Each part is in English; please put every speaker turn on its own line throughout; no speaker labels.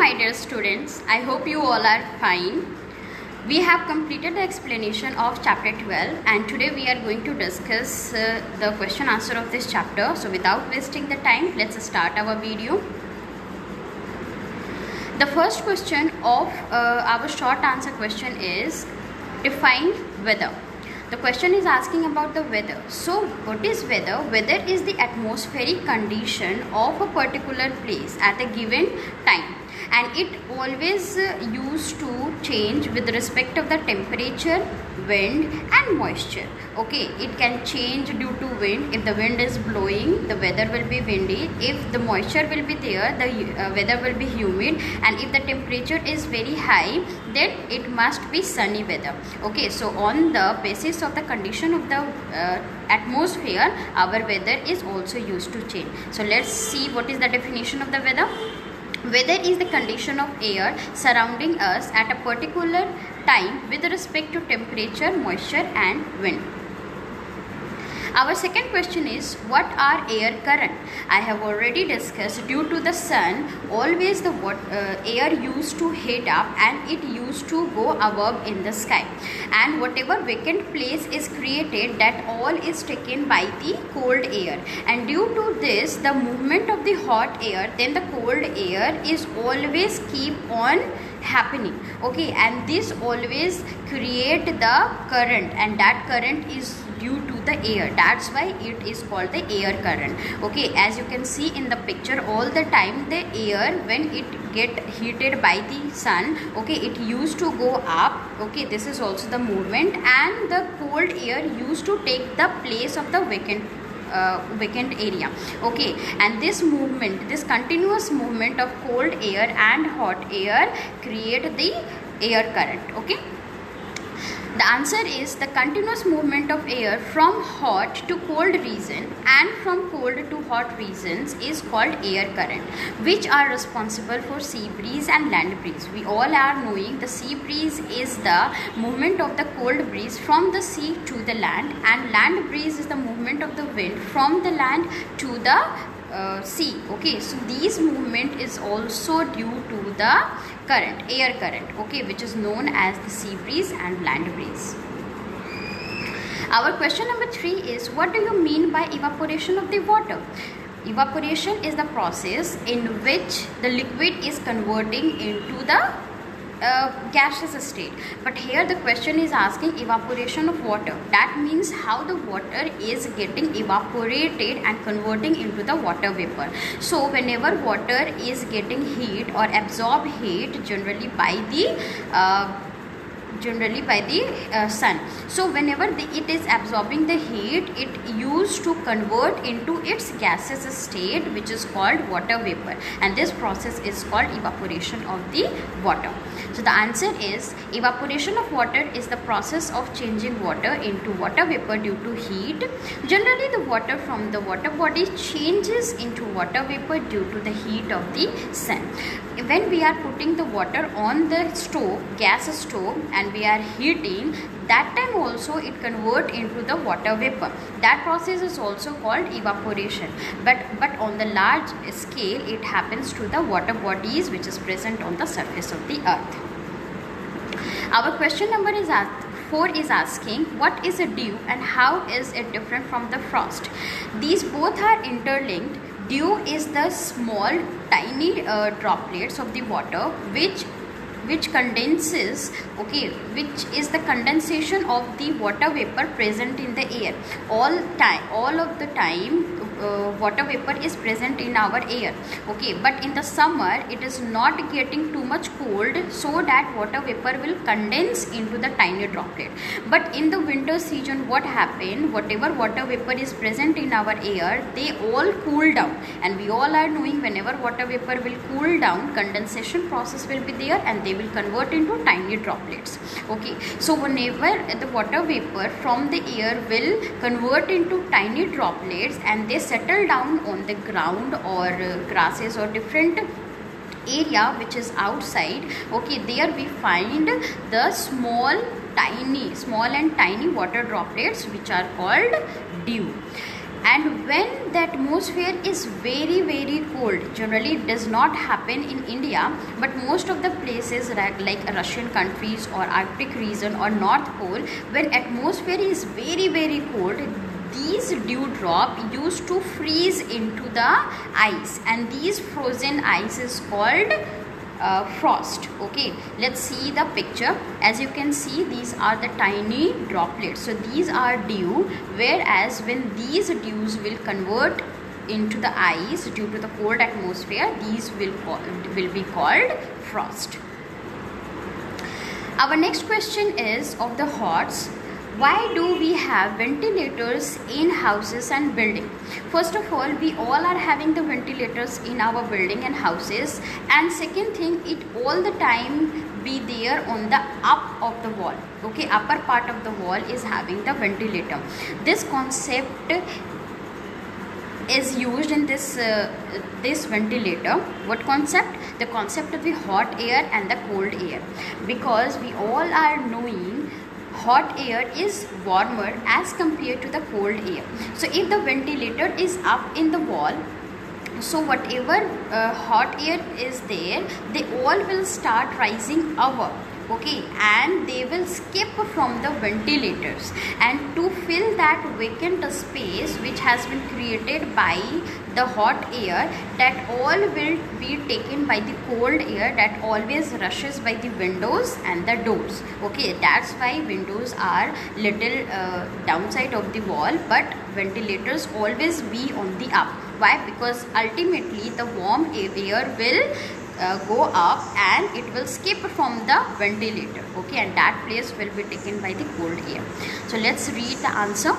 my dear students, I hope you all are fine. We have completed the explanation of chapter 12 and today we are going to discuss the question answer of this chapter. So without wasting the time, let's start our video. The first question of our short answer question is define weather. The question is asking about the weather. So what is weather? Weather is the atmospheric condition of a particular place at a given time, and it always used to change with respect of the temperature, wind and moisture. Okay, it can change due to wind. If the wind is blowing, the weather will be windy. If the moisture will be there, the weather will be humid, and if the temperature is very high, then it must be sunny weather. Okay, so on the basis of the condition of the atmosphere, our weather is also used to change. So let's see what is the definition of the weather. Weather is the condition of air surrounding us at a particular time with respect to temperature, moisture and wind. Our second question is, what are air current? I have already discussed, due to the sun, always the air used to heat up and it used to go above in the sky. And whatever vacant place is created, that all is taken by the cold air. And due to this, the movement of the hot air, then the cold air is always keep on happening. Okay, and this always create the current, and that current is due to the air. That's why it is called the air current. Okay, as you can see in the picture, all the time the air, when it get heated by the sun, okay, it used to go up. Okay, this is also the movement, and the cold air used to take the place of the vacant area. Okay, and this movement, this continuous movement of cold air and hot air create the air current. Okay, the answer is the continuous movement of air from hot to cold region and from cold to hot regions is called air current, which are responsible for sea breeze and land breeze. We all are knowing the sea breeze is the movement of the cold breeze from the sea to the land, and land breeze is the movement of the wind from the land to the sea. Okay, so these movement is also due to the current, air current, okay, which is known as the sea breeze and land breeze. Our question number 3 is, what do you mean by evaporation of the water? Evaporation is the process in which the liquid is converting into the gaseous state. But here the question is asking evaporation of water. That means how the water is getting evaporated and converting into the water vapor. So whenever water is getting heat or absorb heat, generally by the sun. So whenever it is absorbing the heat, it used to convert into its gaseous state, which is called water vapor, and this process is called evaporation of the water. So the answer is, evaporation of water is the process of changing water into water vapor due to heat. Generally the water from the water body changes into water vapor due to the heat of the sun. When we are putting the water on the stove, gas stove, and we are heating, that time also it convert into the water vapor. That process is also called evaporation, but on the large scale it happens to the water bodies which is present on the surface of the earth. Our question number 4 is asking, what is a dew and how is it different from the frost? These both are interlinked. Dew is the small tiny droplets of the water which condenses, okay, which is the condensation of the water vapor present in the air. All of the time water vapor is present in our air. Okay, but in the summer it is not getting too much cold, so that water vapor will condense into the tiny droplet. But in the winter season, what happen, whatever water vapor is present in our air, they all cool down, and we all are knowing whenever water vapor will cool down, condensation process will be there and they will convert into tiny droplets. Okay, so whenever the water vapor from the air will convert into tiny droplets and they settle down on the ground or grasses or different area which is outside, okay, there we find the small and tiny water droplets which are called dew. And when the atmosphere is very very cold, generally it does not happen in India, but most of the places like Russian countries or Arctic region or North Pole, when atmosphere is very very cold, these dewdrop used to freeze into the ice, and these frozen ice is called frost. Okay, let's see the picture. As you can see, these are the tiny droplets, so these are dew, whereas when these dews will convert into the ice due to the cold atmosphere, these will be called frost. Our next question is of the HOTS. Why do we have ventilators in houses and building? First of all, we all are having the ventilators in our building and houses, and second thing, it all the time be there on the up of the wall. Okay, upper part of the wall is having the ventilator. This concept is used in this ventilator. What concept? The concept of the hot air and the cold air, because we all are knowing hot air is warmer as compared to the cold air. So if the ventilator is up in the wall, so whatever hot air is there, they all will start rising above. Okay, and they will skip from the ventilators, and to fill that vacant space which has been created by the hot air, that all will be taken by the cold air that always rushes by the windows and the doors. Okay, that's why windows are little downside of the wall, but ventilators always be on the up. Why? Because ultimately the warm air will go up and it will skip from the ventilator. Okay, and that place will be taken by the cold air. So let's read the answer.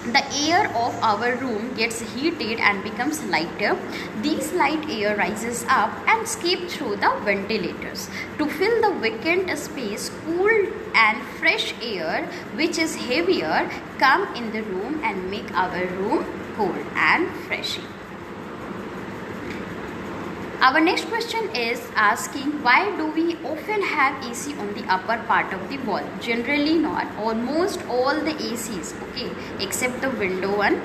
The air of our room gets heated and becomes lighter. This light air rises up and escapes through the ventilators. To fill the vacant space, cool and fresh air, which is heavier, come in the room and make our room cool and fresh. Our next question is asking, why do we often have AC on the upper part of the wall? Generally not. Almost all the ACs, okay, except the window one,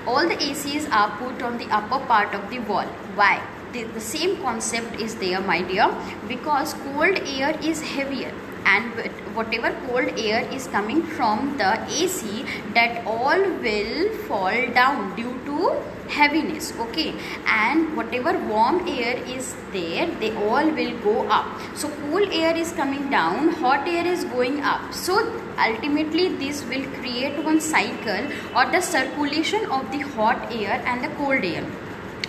all the ACs are put on the upper part of the wall. Why? The same concept is there, my dear, because cold air is heavier, and whatever cold air is coming from the AC, that all will fall down due to heaviness. Okay, and whatever warm air is there, they all will go up. So cool air is coming down, hot air is going up. So ultimately this will create one cycle or the circulation of the hot air and the cold air,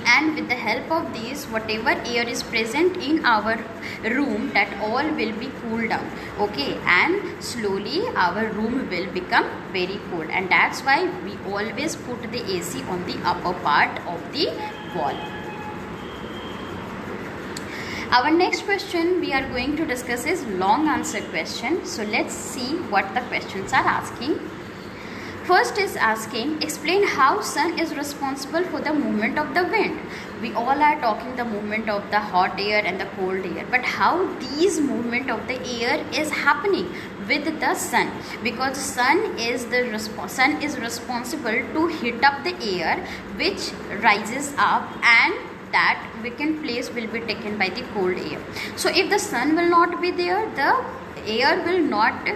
and with the help of these, whatever air is present in our room, that all will be cooled down. Okay, and slowly our room will become very cold, and that's why we always put the AC on the upper part of the wall. Our next question we are going to discuss is long answer question. So let's see what the questions are asking. First is asking, explain how sun is responsible for the movement of the wind. We all are talking the movement of the hot air and the cold air, but how these movement of the air is happening with the sun? Because sun is responsible to heat up the air which rises up, and that vacant place will be taken by the cold air. So if the sun will not be there, the air will not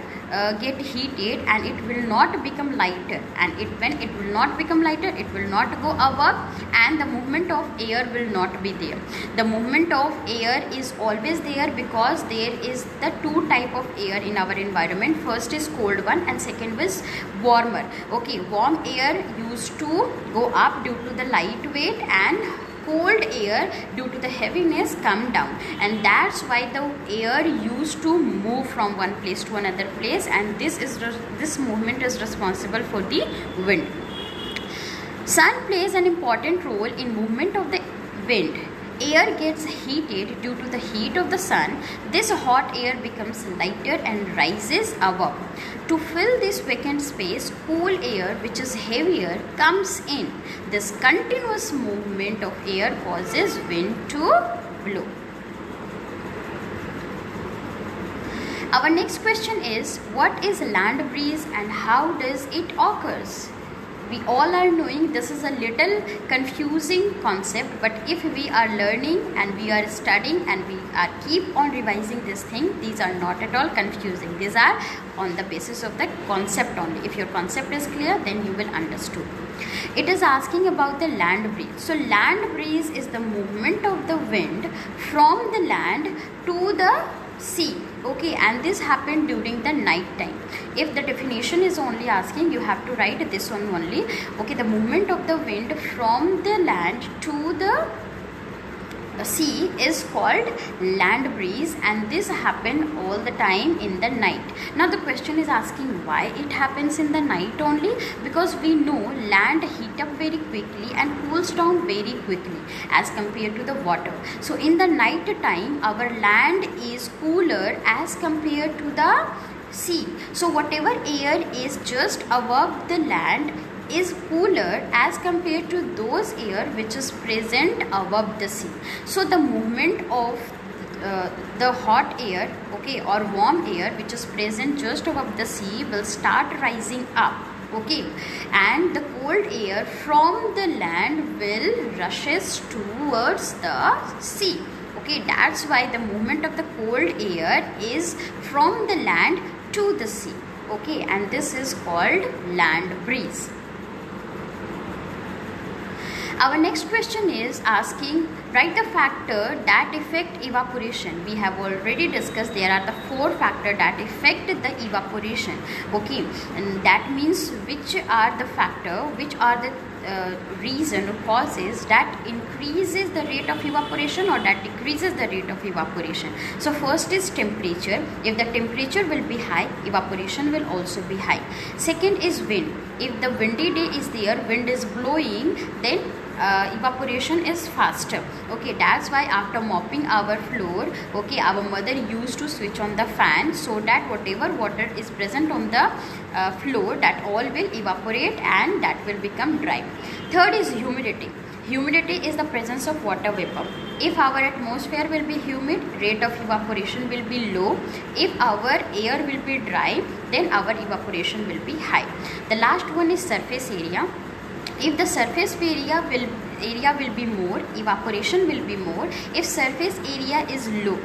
get heated and it will not become lighter, and when it will not become lighter, it will not go above, and the movement of air will not be there. The movement of air is always there because there is the two type of air in our environment. First is cold one and second is warmer. Okay, warm air used to go up due to the light weight, and cold air due to the heaviness come down, and that's why the air used to move from one place to another place, and this movement is responsible for the wind. Sun plays an important role in movement of the wind. Air gets heated due to the heat of the sun. This hot air becomes lighter and rises above. To fill this vacant space, cool air, which is heavier, comes in. This continuous movement of air causes wind to blow. Our next question is, what is land breeze and how does it occurs? we all are knowing this is a little confusing concept, but if we are learning and we are studying and we are keep on revising this thing, these are not at all confusing. These are on the basis of the concept only. If your concept is clear, then you will understood. It is asking about the land breeze. So land breeze is the movement of the wind from the land to the sea. Okay, and this happened during the night time. If the definition is only asking, you have to write this one only. Okay, the movement of the wind from the land to the sea is called land breeze, and this happen all the time in the night. Now the question is asking why it happens in the night only, because we know land heat up very quickly and cools down very quickly as compared to the water. So in the night time our land is cooler as compared to the sea. So whatever air is just above the land is cooler as compared to those air which is present above the sea. So the movement of the hot air, okay, or warm air which is present just above the sea will start rising up, okay, and the cold air from the land will rushes towards the sea. Okay, that's why the movement of the cold air is from the land to the sea. Okay, and this is called land breeze. Our next question is asking, write the factor that affect evaporation. We have already discussed there are the 4 factors that affect the evaporation. Okay, and that means which are the factor, which are the reason or causes that increases the rate of evaporation or that decreases the rate of evaporation. So first is temperature. If the temperature will be high, evaporation will also be high. Second is wind. If the windy day is there, wind is blowing, then evaporation is faster. Okay, that's why after mopping our floor, okay, our mother used to switch on the fan so that whatever water is present on the floor, that all will evaporate and that will become dry. Third is humidity. Humidity is the presence of water vapor. If our atmosphere will be humid, rate of evaporation will be low. If our air will be dry, then our evaporation will be high. The last one is surface area. If the surface area will be more, evaporation will be more. If surface area is low,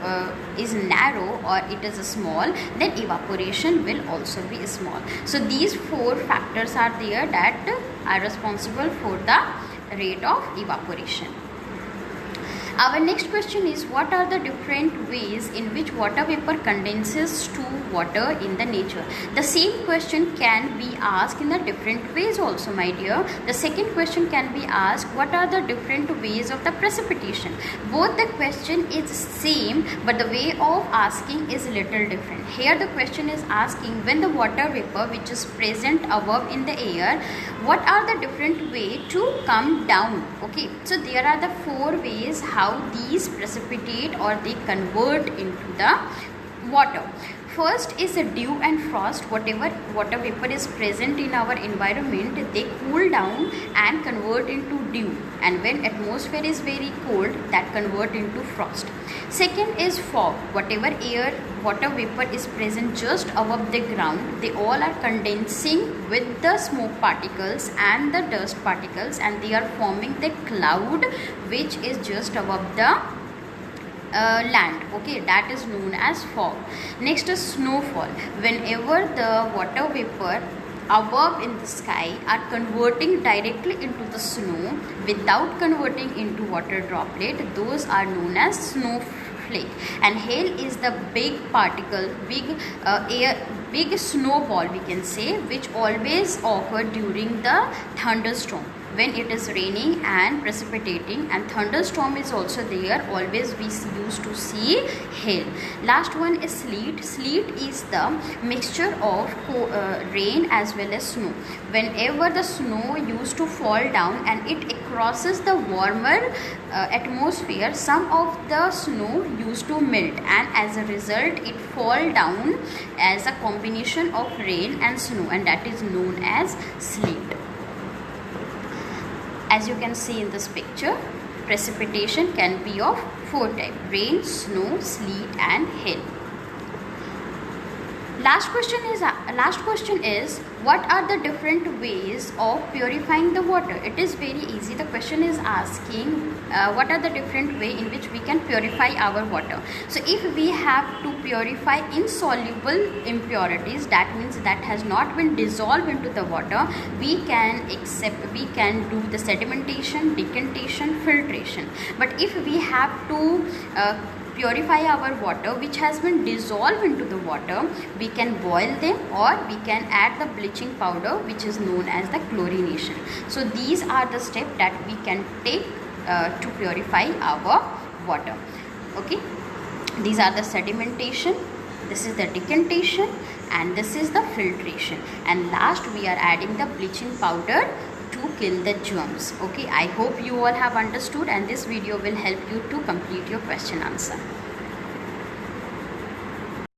is narrow or it is small, then evaporation will also be small. So these 4 factors are there that are responsible for the rate of evaporation. Our next question is, what are the different ways in which water vapor condenses to water in the nature? The same question can be asked in the different ways also, my dear. The second question can be asked, what are the different ways of the precipitation? Both the question is same, but the way of asking is little different. Here the question is asking, when the water vapor which is present above in the air, what are the different way to come down? Okay, so there are the 4 ways how these precipitate or they convert into the water. First is a dew and frost. Whatever water vapor is present in our environment, they cool down and convert into dew, and when atmosphere is very cold, that convert into frost. Second is fog. Whatever water vapor is present just above the ground, they all are condensing with the smoke particles and the dust particles, and they are forming the cloud which is just above the land. Okay, that is known as fog. Next is snowfall. Whenever the water vapor above in the sky are converting directly into the snow without converting into water droplet, those are known as snowflake. And hail is the big particle, big snowball we can say, which always occur during the thunderstorm. When it is raining and precipitating and thunderstorm is also there, always we used to see hail. Last one is sleet. Sleet is the mixture of rain as well as snow. Whenever the snow used to fall down and it crosses the warmer atmosphere, some of the snow used to melt, and as a result it fall down as a combination of rain and snow, and that is known as sleet. As you can see in this picture, precipitation can be of 4 types: rain, snow, sleet and hail. Last question is what are the different ways of purifying the water? It is very easy. The question is asking what are the different way in which we can purify our water. So if we have to purify insoluble impurities, that means that has not been dissolved into the water, we can do the sedimentation, decantation, filtration. But if we have to purify our water which has been dissolved into the water, we can boil them or we can add the bleaching powder which is known as the chlorination. So these are the steps that we can take to purify our water. Okay, these are the sedimentation, this is the decantation, and this is the filtration, and last we are adding the bleaching powder to kill the germs. Okay, I hope you all have understood, and this video will help you to complete your question answer.